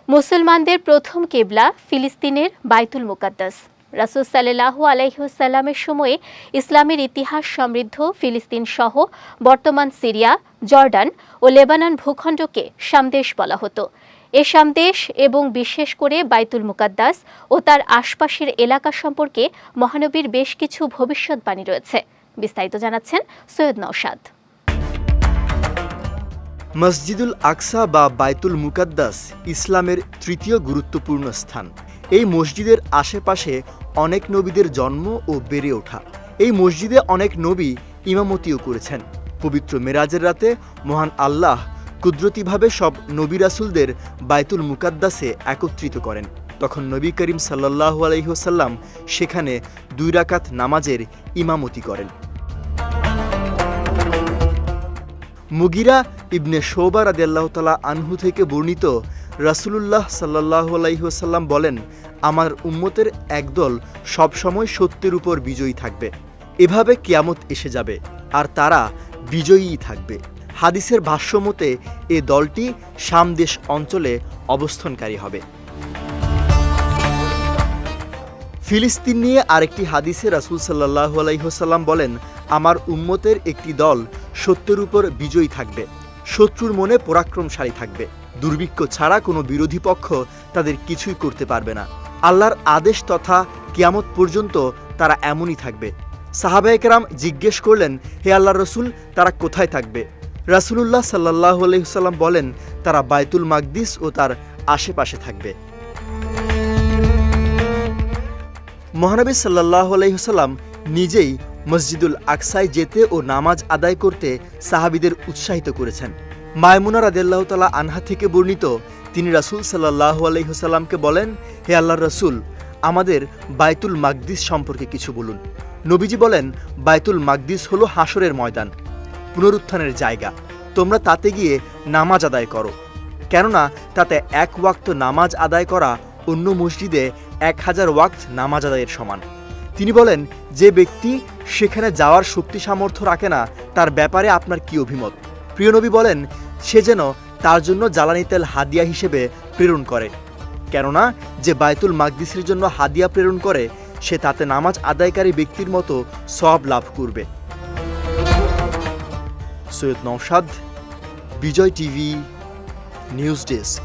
মুসলমানদের প্রথম কিবলা ফিলিস্তিনের বাইতুল মুকাদ্দাস। রাসূল সাল্লাল্লাহু আলাইহি ওয়াসাল্লামের সময়ে ইসলামের ইতিহাস সমৃদ্ধ ফিলিস্তিন সহ বর্তমান সিরিয়া, জর্ডান ও লেবানন ভূখণ্ডকে শামদেশ বলা হতো। এ শামদেশ এবং বিশেষ করে বাইতুল মুকাদ্দাস ও তার আশপাশের এলাকা সম্পর্কে মহানবীর বেশ কিছু ভবিষ্যৎবাণী রয়েছে। বিস্তারিত জানাচ্ছেন সৈয়দ নওশাদ। মসজিদুল আকসা বা বাইতুল মুকাদ্দাস ইসলামের তৃতীয় গুরুত্বপূর্ণ স্থান। এই মসজিদের আশেপাশে অনেক নবীদের জন্ম ও বেড়ে ওঠা। এই মসজিদে অনেক নবী ইমামতিও করেছেন। পবিত্র মেরাজের রাতে মহান আল্লাহ কুদরতিভাবে সব নবী রাসূলদের বাইতুল মুকাদ্দাসে একত্রিত করেন। তখন নবী করিম সাল্লাল্লাহু আলাইহি ওয়াসাল্লাম সেখানে 2 রাকাত নামাজের ইমামতি করেন। মুগিরা ইবনে শোবা রাদিয়াল্লাহু তাআলা আনহু থেকে বর্ণিত, রাসূলুল্লাহ সাল্লাল্লাহু আলাইহি ওয়াসাল্লাম বলেন, আমার উম্মতের একদল সবসময় সত্যের উপর বিজয়ী থাকবে। এভাবে কিয়ামত এসে যাবে আর তারা বিজয়ীই থাকবে। হাদিসের ভাষ্যমতে এ দলটি শাম দেশ অঞ্চলে অবস্থানকারী হবে। ফিলিস্তিন নিয়ে আরেকটি হাদিসে রাসূল সাল্লাল্লাহু আলাইহি ওয়াসাল্লাম বলেন, আমার উম্মতের একটি দল সত্যের উপর বিজয়ী থাকবে, শত্রুর মনে পরাক্রমশালী থাকবে। দুর্ভিক্ষ ছাড়া কোনো বিরোধী পক্ষ তাদের কিছুই করতে পারবে না। আল্লাহর আদেশ তথা কিয়ামত পর্যন্ত তারা এমনই থাকবে। সাহাবায়ে কেরাম জিজ্ঞেস করলেন, হে আল্লাহর রাসূল, তারা কোথায় থাকবে? রাসূলুল্লাহ সাল্লাল্লাহু আলাইহি ওয়াসাল্লাম বলেন, তারা বাইতুল মাকদিস ও তার আশেপাশে থাকবে। মহানবী সাল্লাল্লাহু আলাইহি ওয়াসাল্লাম নিজেই মসজিদুল আকসায় যেতে ও নামাজ আদায় করতে সাহাবীদের উৎসাহিত করেছেন। মায়মুনা রাদিয়াল্লাহু তাআলা আনহা থেকে বর্ণিত, তিনি রাসূল সাল্লাল্লাহু আলাইহি ওয়াসাল্লামকে বলেন, হে আল্লাহর রাসূল, আমাদের বাইতুল মাকদিস সম্পর্কে কিছু বলুন। নবীজি বলেন, বাইতুল মাকদিস হলো হাসরের ময়দান, পুনরুত্থানের জায়গা। তোমরা তাতে গিয়ে নামাজ আদায় করো, কেননা তাতে 1 ওয়াক্ত নামাজ আদায় করা অন্য মসজিদে 1000 ওয়াক্ত নামাজ আদায়ের সমান। তিনি বলেন, যে ব্যক্তি সেখানে যাওয়ার শক্তি সামর্থ্য রাখে না, তার ব্যাপারে আপনার কি অভিমত? প্রিয় নবী বলেন, সে যেন তার জন্য জ্বালানি তেল হাদিয়া হিসেবে প্রেরণ করে, কেননা যে বাইতুল মাকদিসের জন্য হাদিয়া প্রেরণ করে সে তাতে নামাজ আদায়কারী ব্যক্তির মতো সওয়াব লাভ করবে। সৈয়দ নওশাদ, বিজয় টিভি, নিউজ ডেস্ক।